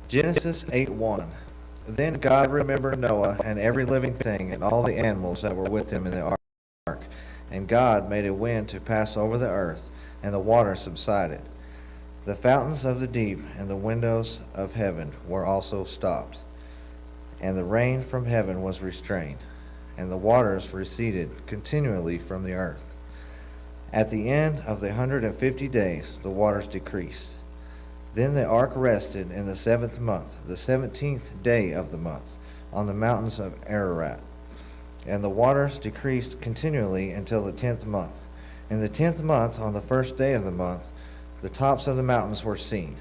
Genesis 8:1. Then God remembered Noah and every living thing and all the animals that were with him in the ark. And God made a wind to pass over the earth, and the water subsided. The fountains of the deep and the windows of heaven were also stopped, and the rain from heaven was restrained, and the waters receded continually from the earth. At the end of the 150 days, the waters decreased. Then the ark rested in the 7th month, the 17th day of the month, on the mountains of Ararat. And the waters decreased continually until the 10th month. In the 10th month, on the 1st day of the month, the tops of the mountains were seen.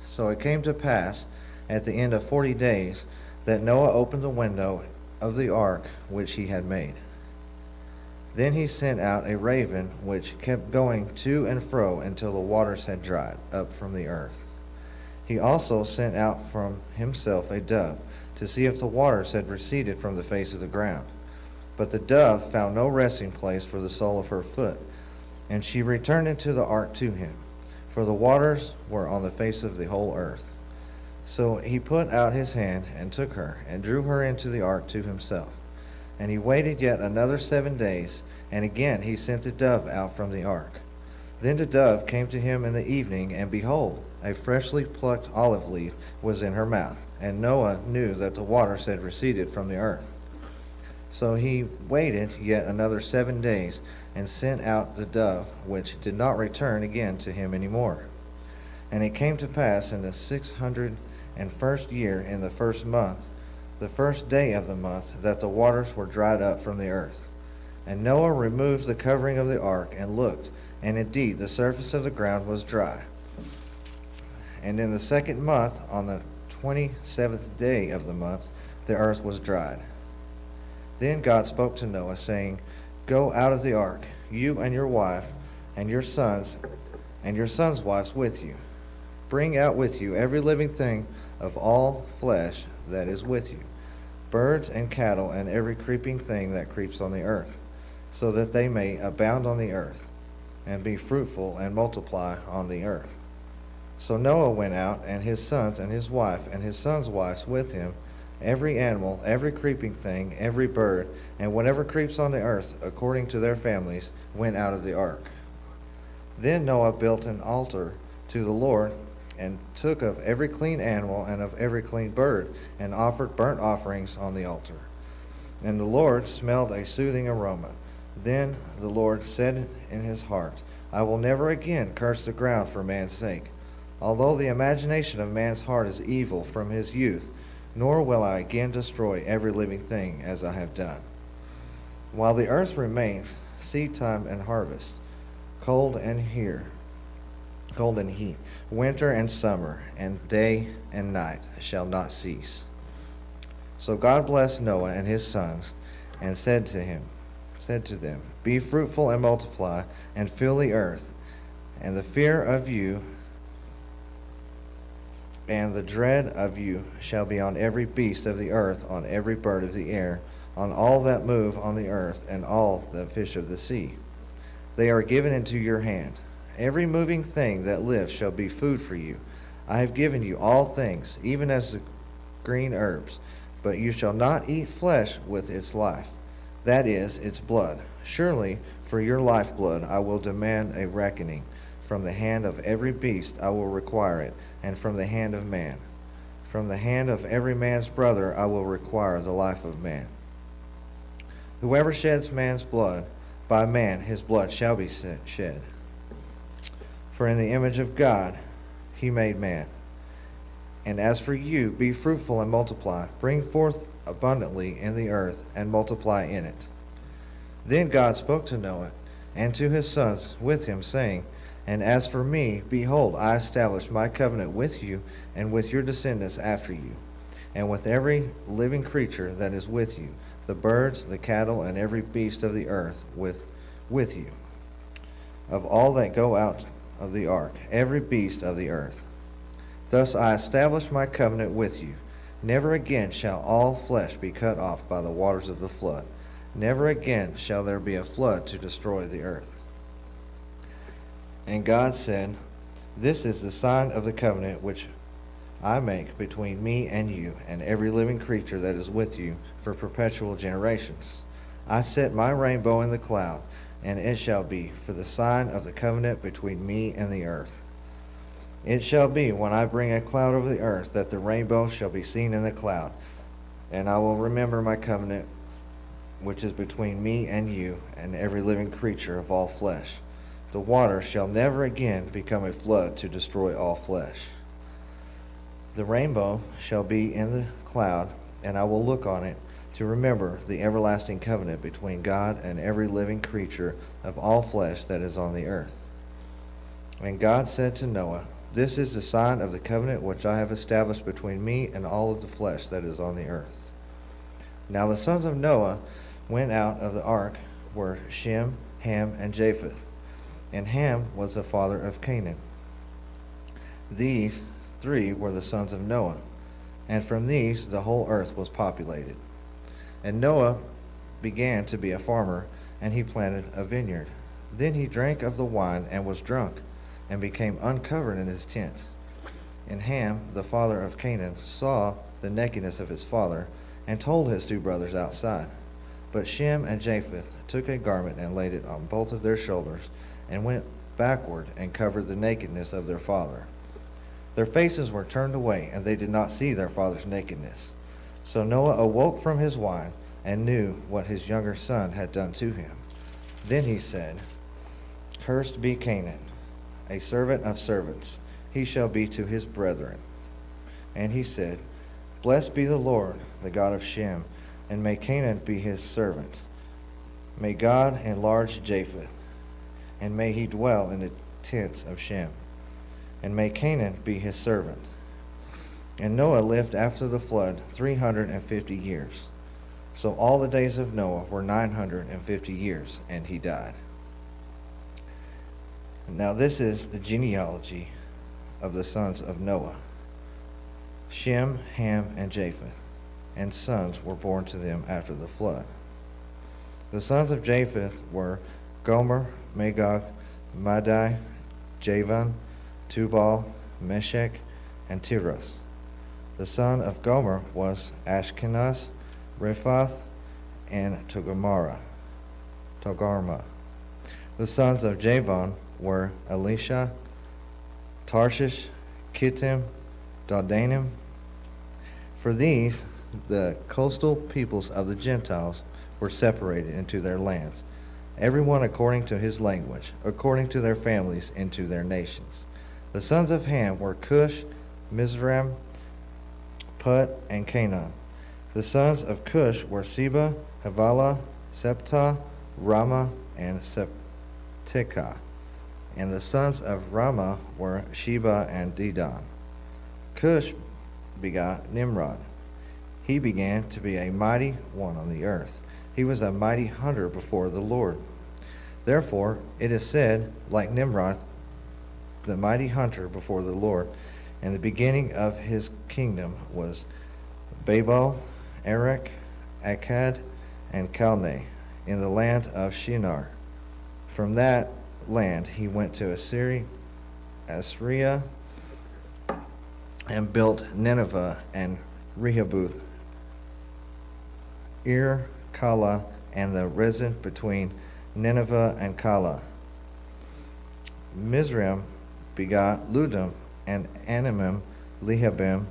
So it came to pass, at the end of 40 days, that Noah opened the window of the ark which he had made. Then he sent out a raven which kept going to and fro until the waters had dried up from the earth. He also sent out from himself a dove to see if the waters had receded from the face of the ground. But the dove found no resting place for the sole of her foot, and she returned into the ark to him, for the waters were on the face of the whole earth. So he put out his hand and took her, and drew her into the ark to himself. And he waited yet another 7 days, and again he sent the dove out from the ark. Then the dove came to him in the evening, and behold, a freshly plucked olive leaf was in her mouth. And Noah knew that the waters had receded from the earth. So he waited yet another 7 days, and sent out the dove, which did not return again to him any more. And it came to pass in the 601st year, in the 1st month, the 1st day of the month, that the waters were dried up from the earth. And Noah removed the covering of the ark, and looked, and indeed the surface of the ground was dry. And in the 2nd month, on the 27th day of the month, the earth was dried. Then God spoke to Noah, saying, Go out of the ark, you and your wife, and your sons, and your sons' wives with you. Bring out with you every living thing of all flesh that is with you, birds and cattle, and every creeping thing that creeps on the earth, so that they may abound on the earth, and be fruitful and multiply on the earth. So Noah went out, and his sons and his wife and his sons' wives with him, every animal, every creeping thing, every bird, and whatever creeps on the earth, according to their families, went out of the ark. Then Noah built an altar to the Lord, and took of every clean animal and of every clean bird, and offered burnt offerings on the altar. And the Lord smelled a soothing aroma. Then the Lord said in his heart, I will never again curse the ground for man's sake, although the imagination of man's heart is evil from his youth, nor will I again destroy every living thing as I have done. While the earth remains, seed time and harvest, cold and heat, winter and summer, and day and night shall not cease. So God blessed Noah and his sons, and said to them, Be fruitful and multiply, and fill the earth, and the fear of you and the dread of you shall be on every beast of the earth, on every bird of the air, on all that move on the earth, and all the fish of the sea. They are given into your hand. Every moving thing that lives shall be food for you. I have given you all things, even as the green herbs, but you shall not eat flesh with its life, that is, its blood. Surely for your lifeblood I will demand a reckoning. From the hand of every beast I will require it, and from the hand of man. From the hand of every man's brother I will require the life of man. Whoever sheds man's blood, by man his blood shall be shed. For in the image of God he made man. And as for you, be fruitful and multiply, bring forth abundantly in the earth, and multiply in it. Then God spoke to Noah and to his sons with him, saying, And as for me, behold, I establish my covenant with you and with your descendants after you, and with every living creature that is with you, the birds, the cattle, and every beast of the earth with you, of all that go out of the ark, every beast of the earth. Thus I establish my covenant with you. Never again shall all flesh be cut off by the waters of the flood. Never again shall there be a flood to destroy the earth. And God said, This is the sign of the covenant which I make between me and you and every living creature that is with you for perpetual generations. I set my rainbow in the cloud, and it shall be for the sign of the covenant between me and the earth. It shall be when I bring a cloud over the earth that the rainbow shall be seen in the cloud, and I will remember my covenant which is between me and you and every living creature of all flesh. The water shall never again become a flood to destroy all flesh. The rainbow shall be in the cloud, and I will look on it to remember the everlasting covenant between God and every living creature of all flesh that is on the earth. And God said to Noah, This is the sign of the covenant which I have established between me and all of the flesh that is on the earth. Now the sons of Noah went out of the ark were Shem, Ham, and Japheth. And Ham was the father of Canaan. These three were the sons of Noah, and from these the whole earth was populated. And Noah began to be a farmer, and he planted a vineyard. Then he drank of the wine and was drunk, and became uncovered in his tent. And Ham, the father of Canaan, saw the nakedness of his father, and told his two brothers outside. But Shem and Japheth took a garment and laid it on both of their shoulders, and went backward and covered the nakedness of their father. Their faces were turned away, and they did not see their father's nakedness. So Noah awoke from his wine, and knew what his younger son had done to him. Then he said, Cursed be Canaan, a servant of servants. He shall be to his brethren. And he said, Blessed be the Lord, the God of Shem, and may Canaan be his servant. May God enlarge Japheth, and may he dwell in the tents of Shem, and may Canaan be his servant. And Noah lived after the flood 350 years. So all the days of Noah were 950 years, and he died. Now this is the genealogy of the sons of Noah. Shem, Ham, and Japheth, and sons were born to them after the flood. The sons of Japheth were Gomer, Magog, Madai, Javan, Tubal, Meshech, and Tiras. The son of Gomer was Ashkenaz, Rephath, and Togarmah. The sons of Javan were Elisha, Tarshish, Kittim, Dodanim. For these, the coastal peoples of the Gentiles were separated into their lands, everyone according to his language, according to their families, into their nations. The sons of Ham were Cush, Mizraim, Put, and Canaan. The sons of Cush were Seba, Havilah, Septah, Ramah, and Septekah. And the sons of Ramah were Sheba and Dedan. Cush begot Nimrod. He began to be a mighty one on the earth. He was a mighty hunter before the Lord. Therefore it is said, like Nimrod, the mighty hunter before the Lord, and the beginning of his kingdom was Babel, Erech, Akkad, and Calneh, in the land of Shinar. From that land he went to Assyria, and built Nineveh and Rehoboth, Kala, and the resin between Nineveh and Kala. Mizraim begot Ludum, and Anamim, Lehabim,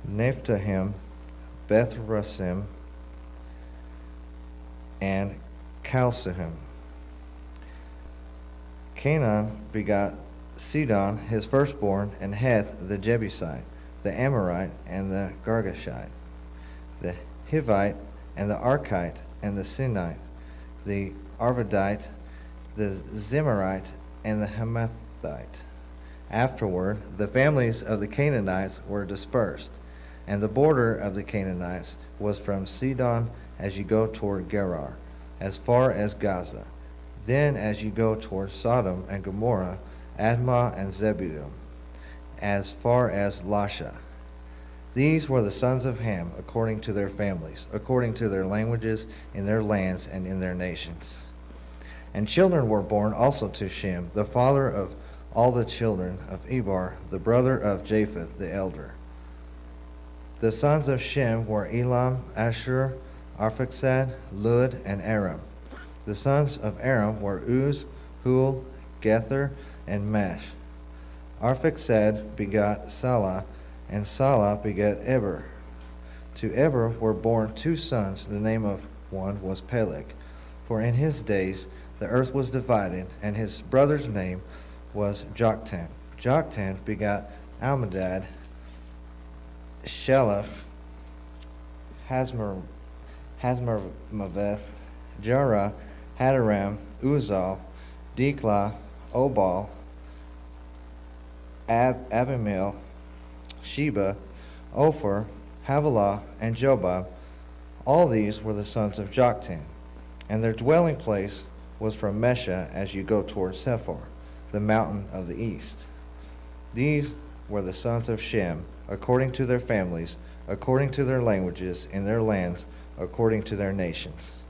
Naphtahim, Beth-rasim, and Calcihim. Canaan begot Sidon, his firstborn, and Heth the Jebusite, the Amorite, and the Girgashite, the Hivite, and the Arkite, and the Sinite, the Arvadite, the Zemarite, and the Hamathite. Afterward, the families of the Canaanites were dispersed, and the border of the Canaanites was from Sidon as you go toward Gerar, as far as Gaza. Then as you go toward Sodom and Gomorrah, Admah and Zebulun, as far as Lasha. These were the sons of Ham, according to their families, according to their languages, in their lands and in their nations. And children were born also to Shem, the father of all the children of Eber, the brother of Japheth the elder. The sons of Shem were Elam, Ashur, Arphaxad, Lud, and Aram. The sons of Aram were Uz, Hul, Gether, and Mash. Arphaxad begot Salah, and Salah begat Eber. To Eber were born two sons. The name of one was Peleg. For in his days the earth was divided, and his brother's name was Joktan. Joktan begot Almadad, Sheleph, Hazmarmaveth, Jarah, Hadaram, Uzal, Diklah, Obal, Abimael, Sheba, Ophir, Havilah, and Jobab. All these were the sons of Joktan, and their dwelling place was from Mesha as you go toward Sephar, the mountain of the east. These were the sons of Shem, according to their families, according to their languages, in their lands, according to their nations.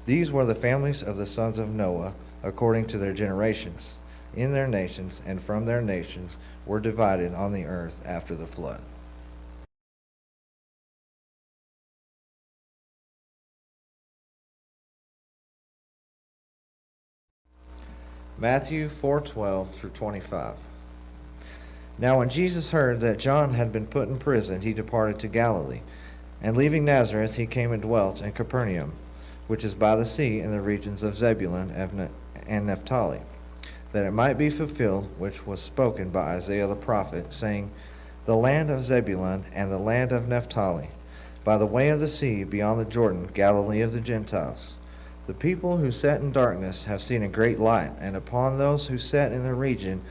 These were the families of the sons of Noah, according to their generations, in their nations, and from their nations were divided on the earth after the flood. Matthew 4:12 through 25. Now when Jesus heard that John had been put in prison, he departed to Galilee. And leaving Nazareth, he came and dwelt in Capernaum, which is by the sea in the regions of Zebulun and Naphtali, that it might be fulfilled which was spoken by Isaiah the prophet, saying, The land of Zebulun and the land of Naphtali, by the way of the sea beyond the Jordan, Galilee of the Gentiles. The people who sat in darkness have seen a great light, and upon those who sat in the region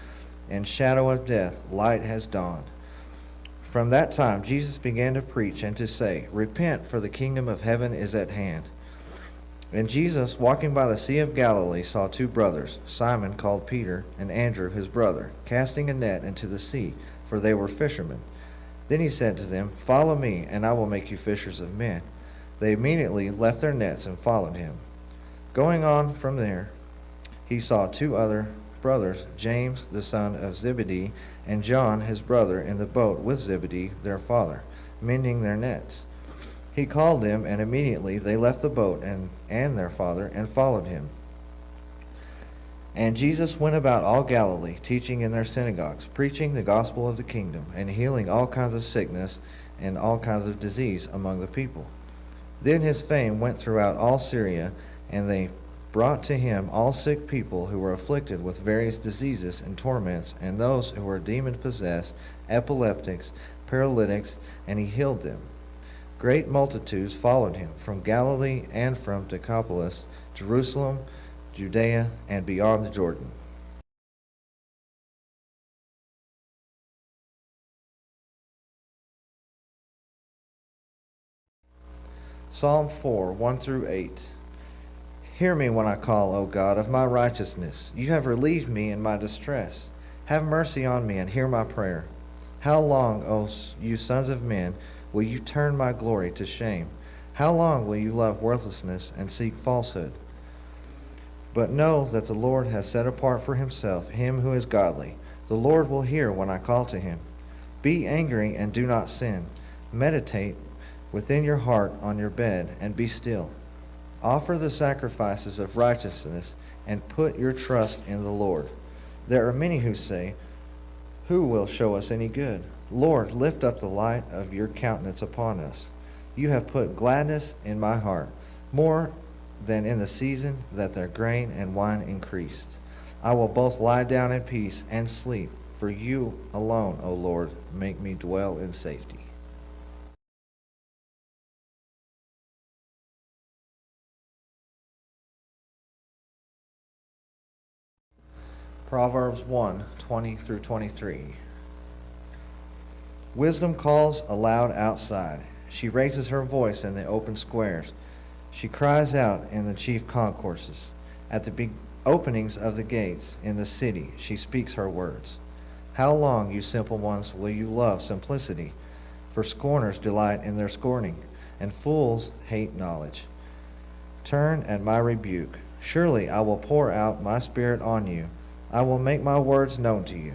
and shadow of death, light has dawned. From that time Jesus began to preach and to say, Repent, for the kingdom of heaven is at hand. And Jesus, walking by the Sea of Galilee, saw two brothers, Simon called Peter, and Andrew his brother, casting a net into the sea, for they were fishermen. Then he said to them, Follow me, and I will make you fishers of men. They immediately left their nets and followed him. Going on from there, he saw two other brothers, James the son of Zebedee, and John his brother, in the boat with Zebedee their father, mending their nets. He called them, and immediately they left the boat and their father, and followed him. And Jesus went about all Galilee, teaching in their synagogues, preaching the gospel of the kingdom, and healing all kinds of sickness and all kinds of disease among the people. Then his fame went throughout all Syria, and they brought to him all sick people who were afflicted with various diseases and torments, and those who were demon-possessed, epileptics, paralytics, and he healed them. Great multitudes followed him from Galilee and from Decapolis, Jerusalem, Judea, and beyond the Jordan. Psalm 4, 1 through 8. Hear me when I call, O God, of my righteousness. You have relieved me in my distress. Have mercy on me and hear my prayer. How long, O you sons of men, will you turn my glory to shame? How long will you love worthlessness and seek falsehood? But know that the Lord has set apart for himself him who is godly. The Lord will hear when I call to him. Be angry and do not sin. Meditate within your heart on your bed and be still. Offer the sacrifices of righteousness and put your trust in the Lord. There are many who say, Who will show us any good? Lord, lift up the light of your countenance upon us. You have put gladness in my heart, more than in the season that their grain and wine increased. I will both lie down in peace and sleep, for you alone, O Lord, make me dwell in safety. Proverbs 1, 20 through 23. Wisdom calls aloud outside. She raises her voice in the open squares. She cries out in the chief concourses. At the openings of the gates in the city, she speaks her words. How long, you simple ones, will you love simplicity? For scorners delight in their scorning, and fools hate knowledge. Turn at my rebuke. Surely I will pour out my spirit on you. I will make my words known to you.